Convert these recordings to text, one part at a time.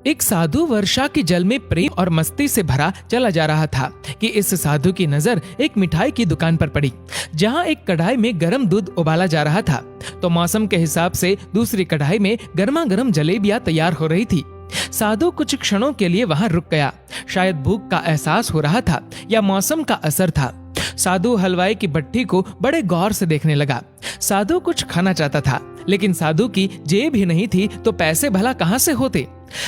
एक साधु वर्षा के जल में प्रेम और मस्ती से भरा चला जा रहा था कि इस साधु की नजर एक मिठाई की दुकान पर पड़ी, जहां एक कढ़ाई में गर्म दूध उबाला जा रहा था। तो मौसम के हिसाब से दूसरी कढ़ाई में गर्मा गर्म जलेबियां तैयार हो रही थी। साधु कुछ क्षणों के लिए वहां रुक गया। शायद भूख का एहसास हो रहा था या मौसम का असर था। साधु हलवाई की भट्टी को बड़े गौर से देखने लगा। साधु कुछ खाना चाहता था, लेकिन साधु की जेब ही नहीं थी तो पैसे भला कहां से होते।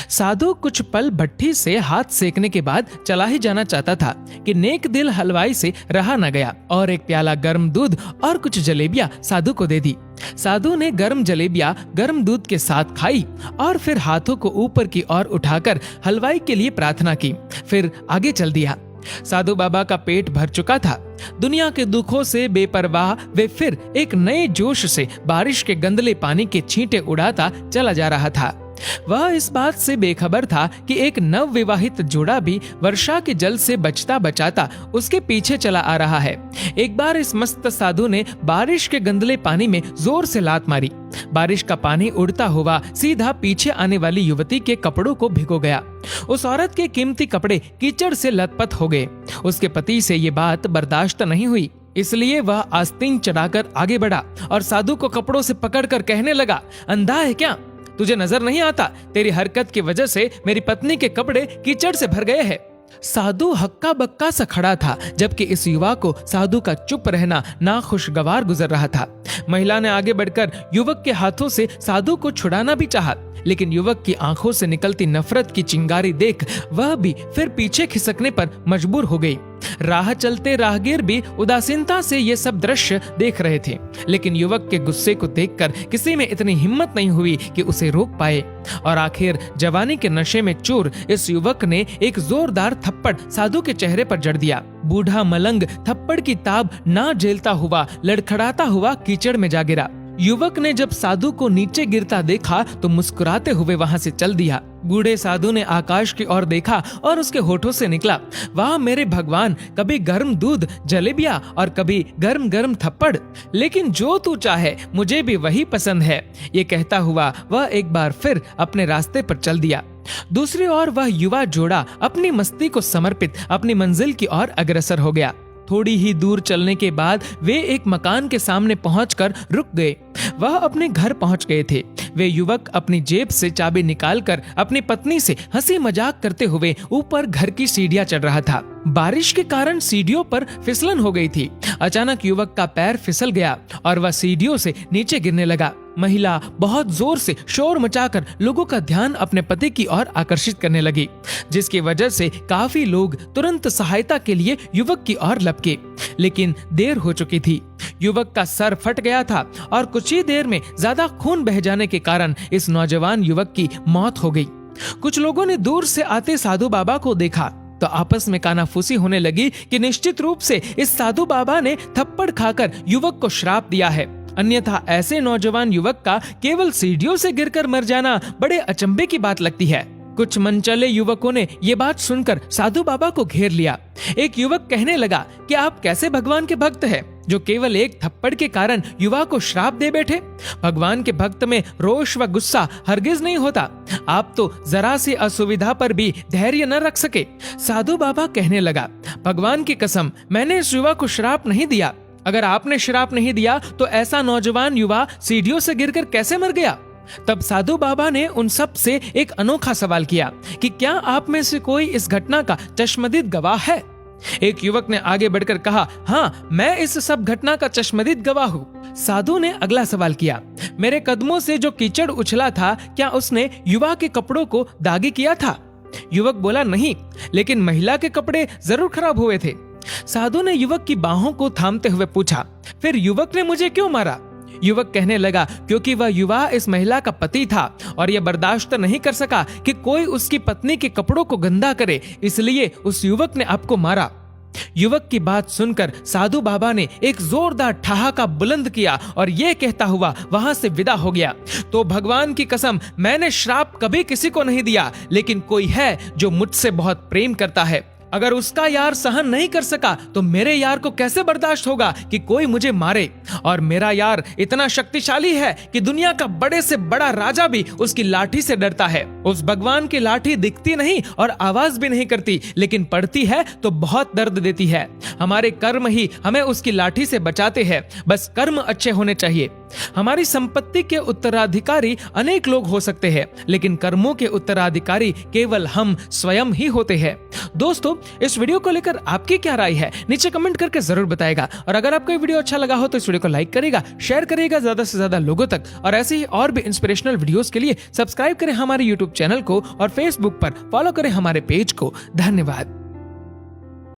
साधु कुछ पल भट्टी से हाथ सेकने के बाद चला ही जाना चाहता था कि नेक दिल हलवाई से रहा न गया और एक प्याला गर्म दूध और कुछ जलेबियां साधु को दे दी। साधु ने गर्म जलेबियां गर्म दूध के साथ खाई और फिर हाथों को ऊपर की ओर उठाकर हलवाई के लिए प्रार्थना की, फिर आगे चल दिया। साधु बाबा का पेट भर चुका था। दुनिया के दुखों से बेपरवाह वे फिर एक नए जोश से बारिश के गंदले पानी के छींटे उड़ाता चला जा रहा था। वह इस बात से बेखबर था कि एक नव विवाहित जोड़ा भी वर्षा के जल से बचता बचाता उसके पीछे चला आ रहा है। एक बार इस मस्त साधु ने बारिश के गंदले पानी में जोर से लात मारी। बारिश का पानी उड़ता हुआ सीधा पीछे आने वाली युवती के कपड़ों को भिगो गया। उस औरत के कीमती कपड़े कीचड़ से लथपथ हो गए। उसके पति से ये बात बर्दाश्त नहीं हुई, इसलिए वह आस्तीन चढ़ाकर आगे बढ़ा और साधु को कपड़ों से पकड़कर कहने लगा, अंधा है क्या? तुझे नजर नहीं आता? तेरी हरकत की वजह से मेरी पत्नी के कपड़े कीचड़ से भर गए हैं। साधु हक्का बक्का सा खड़ा था, जबकि इस युवा को साधु का चुप रहना नाखुशगवार गुजर रहा था। महिला ने आगे बढ़कर युवक के हाथों से साधु को छुड़ाना भी चाहा, लेकिन युवक की आंखों से निकलती नफरत की चिंगारी देख वह भी फिर पीछे खिसकने पर मजबूर हो गई। राह चलते राहगीर भी उदासीनता से ये सब दृश्य देख रहे थे, लेकिन युवक के गुस्से को देखकर किसी में इतनी हिम्मत नहीं हुई कि उसे रोक पाए। और आखिर जवानी के नशे में चूर इस युवक ने एक जोरदार थप्पड़ साधु के चेहरे पर जड़ दिया। बूढ़ा मलंग थप्पड़ की ताब ना झेलता हुआ लड़खड़ाता हुआ कीचड़ में जा गिरा। युवक ने जब साधु को नीचे गिरता देखा तो मुस्कुराते हुए वहां से चल दिया। बूढ़े साधु ने आकाश की ओर देखा और उसके होठों से निकला, वाह मेरे भगवान, कभी गर्म दूध जलेबियां और कभी गर्म गर्म थप्पड़, लेकिन जो तू चाहे मुझे भी वही पसंद है। ये कहता हुआ वह एक बार फिर अपने रास्ते पर चल दिया। दूसरी ओर वह युवा जोड़ा अपनी मस्ती को समर्पित अपनी मंजिल की ओर अग्रसर हो गया। थोड़ी ही दूर चलने के बाद वे एक मकान के सामने पहुंचकर रुक गए। वह अपने घर पहुंच गए थे। वे युवक अपनी जेब से चाबी निकालकर अपनी पत्नी से हंसी मजाक करते हुए ऊपर घर की सीढ़ियां चढ़ रहा था। बारिश के कारण सीढ़ियों पर फिसलन हो गई थी। अचानक युवक का पैर फिसल गया और वह सीढ़ियों से नीचे गिरने लगा। महिला बहुत जोर से शोर मचाकर लोगों का ध्यान अपने पति की ओर आकर्षित करने लगी, जिसकी वजह से काफी लोग तुरंत सहायता के लिए युवक की ओर लपके, लेकिन देर हो चुकी थी। युवक का सर फट गया था और कुछ ही देर में ज्यादा खून बह जाने के कारण इस नौजवान युवक की मौत हो गई। कुछ लोगों ने दूर से आते साधु बाबा को देखा तो आपस में कानाफूसी होने लगी कि निश्चित रूप से इस साधु बाबा ने थप्पड़ खाकर युवक को श्राप दिया है, अन्यथा ऐसे नौजवान युवक का केवल सीढ़ियों से गिरकर मर जाना बड़े अचंभे की बात लगती है। कुछ मनचले युवकों ने ये बात सुनकर साधु बाबा को घेर लिया। एक युवक कहने लगा कि आप कैसे भगवान के भक्त हैं, जो केवल एक थप्पड़ के कारण युवा को श्राप दे बैठे। भगवान के भक्त में रोष व गुस्सा हरगिज नहीं होता। आप तो जरा सी असुविधा पर भी धैर्य न रख सके। साधु बाबा कहने लगा, भगवान की कसम, मैंने इस युवा को श्राप नहीं दिया। अगर आपने श्राप नहीं दिया तो ऐसा नौजवान युवा सीढ़ियों से गिरकर कैसे मर गया? तब साधु बाबा ने उन सब से एक अनोखा सवाल किया कि क्या आप में से कोई इस घटना का चश्मदीद गवाह है? एक युवक ने आगे बढ़कर कहा, हाँ, मैं इस सब घटना का चश्मदीद गवाह हूँ। साधु ने अगला सवाल किया, मेरे कदमों से जो कीचड़ उछला था, क्या उसने युवा के कपड़ों को दागी किया था? युवक बोला, नहीं, लेकिन महिला के कपड़े जरूर खराब हुए थे। साधु ने युवक की बाहों को थामते हुए पूछा, फिर युवक ने मुझे क्यों मारा? युवक कहने लगा, क्योंकि वह युवा इस महिला का पति था और यह बर्दाश्त नहीं कर सका कि कोई उसकी पत्नी के कपड़ों को गंदा करे, इसलिए उस युवक ने आपको मारा। युवक की बात सुनकर साधु बाबा ने एक जोरदार ठहाका बुलंद किया और यह कहता हुआ वहां से विदा हो गया, तो भगवान की कसम, मैंने श्राप कभी किसी को नहीं दिया, लेकिन कोई है जो मुझसे बहुत प्रेम करता है। अगर उसका यार सहन नहीं कर सका तो मेरे यार को कैसे बर्दाश्त होगा कि कोई मुझे मारे। और मेरा यार इतना शक्तिशाली है कि दुनिया का बड़े से बड़ा राजा भी उसकी लाठी से डरता है। उस भगवान की लाठी दिखती नहीं और आवाज भी नहीं करती, लेकिन पड़ती है तो बहुत दर्द देती है। हमारे कर्म ही हमें उसकी लाठी से बचाते हैं, बस कर्म अच्छे होने चाहिए। हमारी संपत्ति के उत्तराधिकारी अनेक लोग हो सकते हैं, लेकिन कर्मों के उत्तराधिकारी केवल हम स्वयं ही होते हैं। दोस्तों, इस वीडियो को लेकर आपकी क्या राय है नीचे कमेंट करके जरूर बताएगा। और अगर आपको ये वीडियो अच्छा लगा हो तो इस वीडियो को लाइक करेगा, शेयर करेगा ज्यादा से ज्यादा लोगों तक। और ऐसे ही और भी इंस्पिरेशनल वीडियोस के लिए सब्सक्राइब करें हमारे यूट्यूब चैनल को और फेसबुक पर फॉलो करें हमारे पेज को। धन्यवाद।